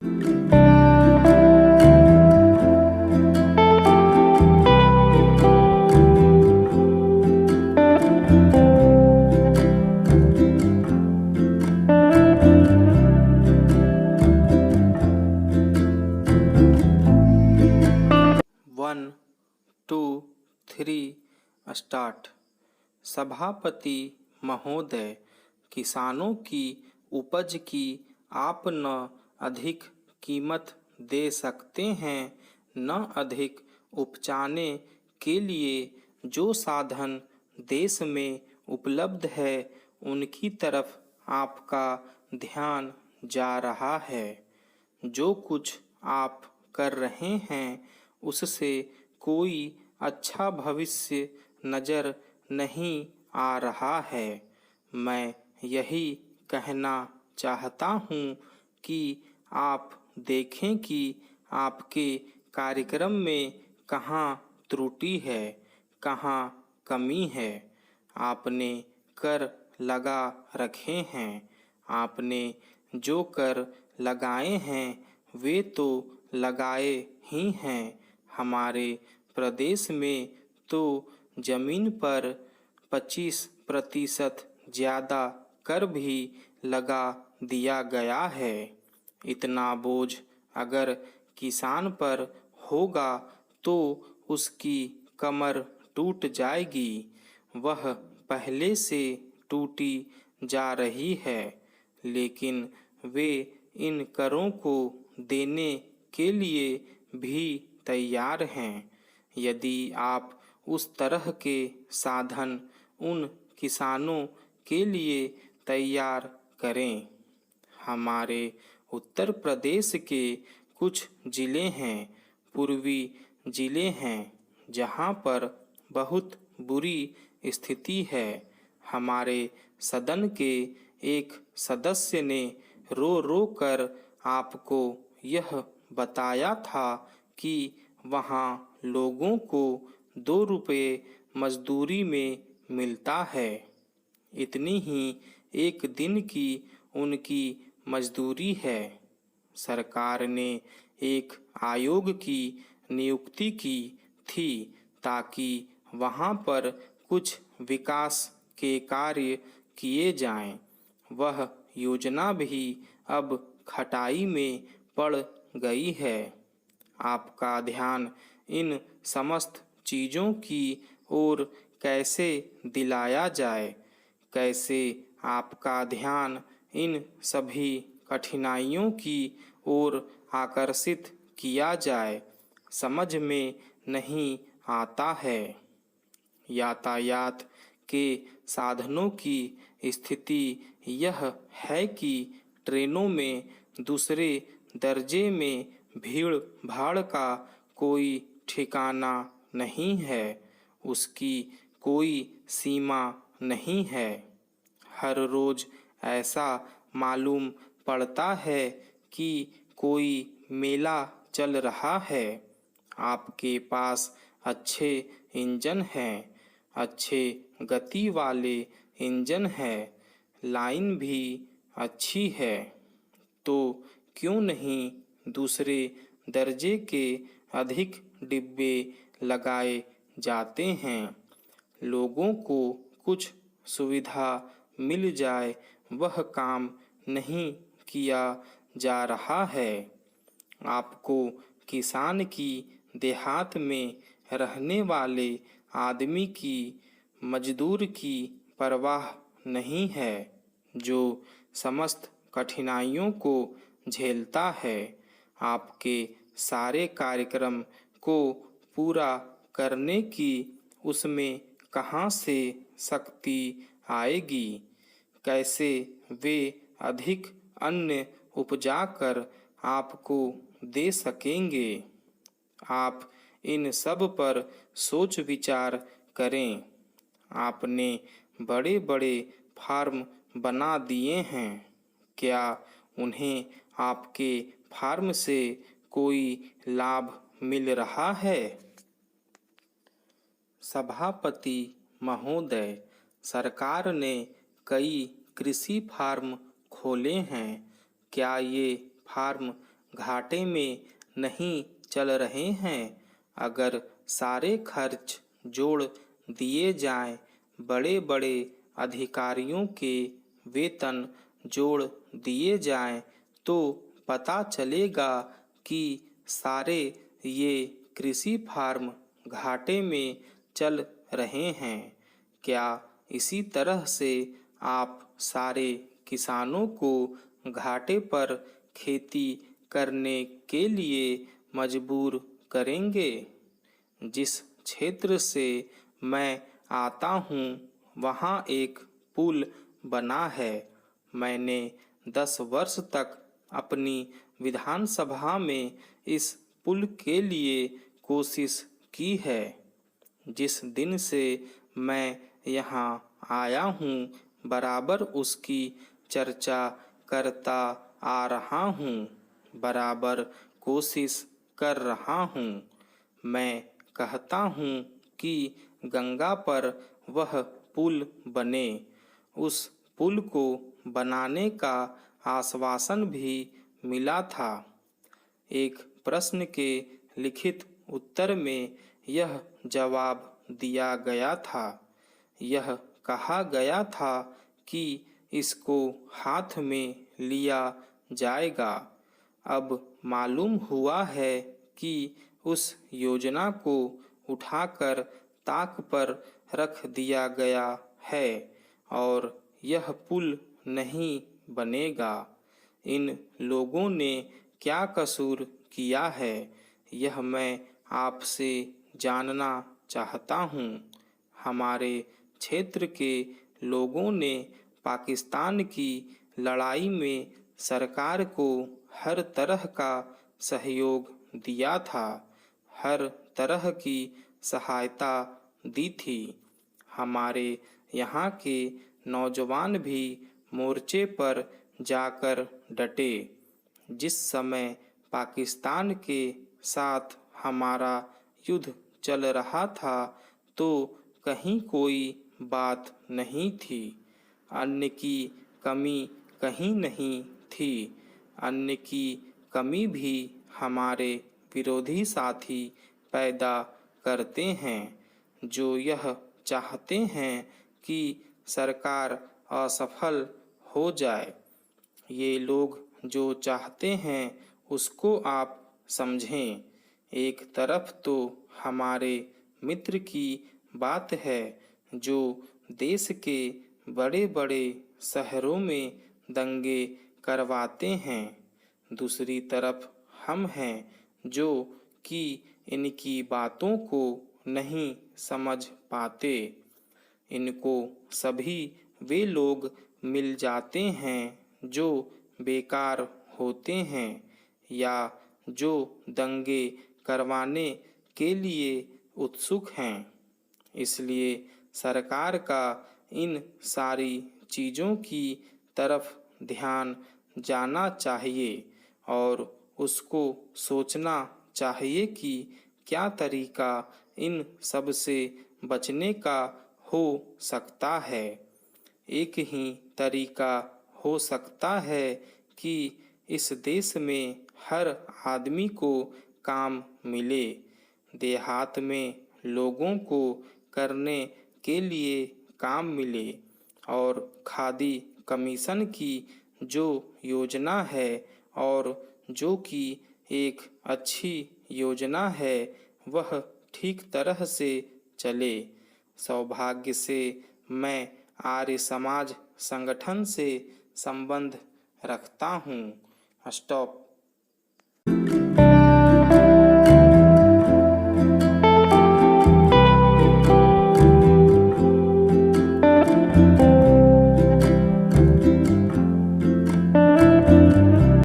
1 2 3 start. सभापति महोदय, किसानों की उपज की आप न अधिक कीमत दे सकते हैं, न अधिक उपजाने के लिए जो साधन देश में उपलब्ध है उनकी तरफ आपका ध्यान जा रहा है। जो कुछ आप कर रहे हैं उससे कोई अच्छा भविष्य नज़र नहीं आ रहा है। मैं यही कहना चाहता हूँ कि आप देखें कि आपके कार्यक्रम में कहाँ त्रुटि है, कहाँ कमी है। आपने कर लगा रखे हैं, आपने जो कर लगाए हैं वे तो लगाए ही हैं। हमारे प्रदेश में तो जमीन पर 25% ज़्यादा कर भी लगा दिया गया है। इतना बोझ अगर किसान पर होगा तो उसकी कमर टूट जाएगी। वह पहले से टूटी जा रही है, लेकिन वे इन करों को देने के लिए भी तैयार हैं। यदि आप उस तरह के साधन उन किसानों के लिए तैयार करें। हमारे उत्तर प्रदेश के कुछ ज़िले हैं, पूर्वी ज़िले हैं, जहाँ पर बहुत बुरी स्थिति है। हमारे सदन के एक सदस्य ने रो रो कर आपको यह बताया था कि वहाँ लोगों को 2 रुपये मजदूरी में मिलता है। इतनी ही एक दिन की उनकी मजदूरी है। सरकार ने एक आयोग की नियुक्ति की थी ताकि वहाँ पर कुछ विकास के कार्य किए जाएं। वह योजना भी अब खटाई में पड़ गई है। आपका ध्यान इन समस्त चीज़ों की ओर कैसे दिलाया जाए, कैसे आपका ध्यान इन सभी कठिनाइयों की ओर आकर्षित किया जाए, समझ में नहीं आता है। यातायात के साधनों की स्थिति यह है कि ट्रेनों में दूसरे दर्जे में भीड़ भाड़ का कोई ठिकाना नहीं है, उसकी कोई सीमा नहीं है। हर रोज़ ऐसा मालूम पड़ता है कि कोई मेला चल रहा है। आपके पास अच्छे इंजन हैं, अच्छे गति वाले इंजन हैं, लाइन भी अच्छी है, तो क्यों नहीं दूसरे दर्जे के अधिक डिब्बे लगाए जाते हैं। लोगों को कुछ सुविधा मिल जाए, वह काम नहीं किया जा रहा है। आपको किसान की देहात में रहने वाले आदमी की मजदूर की परवाह नहीं है, जो समस्त कठिनाइयों को झेलता है। आपके सारे कार्यक्रम को पूरा करने की उसमें कहाँ से शक्ति आएगी, कैसे वे अधिक अन्न उपजाकर आपको दे सकेंगे। आप इन सब पर सोच विचार करें। आपने बड़े बड़े फार्म बना दिए हैं, क्या उन्हें आपके फार्म से कोई लाभ मिल रहा है? सभापति महोदय, सरकार ने कई कृषि फार्म खोले हैं। क्या ये फार्म घाटे में नहीं चल रहे हैं। अगर सारे खर्च जोड़ दिए जाएं, बड़े बड़े अधिकारियों के वेतन जोड़ दिए जाएं, तो पता चलेगा कि सारे ये कृषि फार्म घाटे में चल रहे हैं। क्या इसी तरह से आप सारे किसानों को घाटे पर खेती करने के लिए मजबूर करेंगे? जिस क्षेत्र से मैं आता हूँ वहाँ एक पुल बना है। मैंने 10 वर्ष तक अपनी विधानसभा में इस पुल के लिए कोशिश की है। जिस दिन से मैं यहाँ आया हूँ बराबर उसकी चर्चा करता आ रहा हूँ, बराबर कोशिश कर रहा हूँ। मैं कहता हूँ कि गंगा पर वह पुल बने। उस पुल को बनाने का आश्वासन भी मिला था। एक प्रश्न के लिखित उत्तर में यह जवाब दिया गया था। यह कहा गया था कि इसको हाथ में लिया जाएगा। अब मालूम हुआ है कि उस योजना को उठाकर ताक पर रख दिया गया है और यह पुल नहीं बनेगा। इन लोगों ने क्या कसूर किया है, यह मैं आपसे जानना चाहता हूँ। हमारे क्षेत्र के लोगों ने पाकिस्तान की लड़ाई में सरकार को हर तरह का सहयोग दिया था, हर तरह की सहायता दी थी। हमारे यहाँ के नौजवान भी मोर्चे पर जाकर डटे। जिस समय पाकिस्तान के साथ हमारा युद्ध चल रहा था तो कहीं कोई बात नहीं थी, अन्न की कमी कहीं नहीं थी। अन्न की कमी भी हमारे विरोधी साथी पैदा करते हैं, जो यह चाहते हैं कि सरकार असफल हो जाए। ये लोग जो चाहते हैं उसको आप समझें। एक तरफ तो हमारे मित्र की बात है जो देश के बड़े बड़े शहरों में दंगे करवाते हैं, दूसरी तरफ हम हैं जो कि इनकी बातों को नहीं समझ पाते। इनको सभी वे लोग मिल जाते हैं जो बेकार होते हैं या जो दंगे करवाने के लिए उत्सुक हैं। इसलिए सरकार का इन सारी चीज़ों की तरफ ध्यान जाना चाहिए और उसको सोचना चाहिए कि क्या तरीका इन सब से बचने का हो सकता है। एक ही तरीका हो सकता है कि इस देश में हर आदमी को काम मिले। देहात में लोगों को करने के लिए काम मिले और खादी कमीशन की जो योजना है और जो कि एक अच्छी योजना है वह ठीक तरह से चले। सौभाग्य से मैं आर्य समाज संगठन से संबंध रखता हूँ। स्टॉप।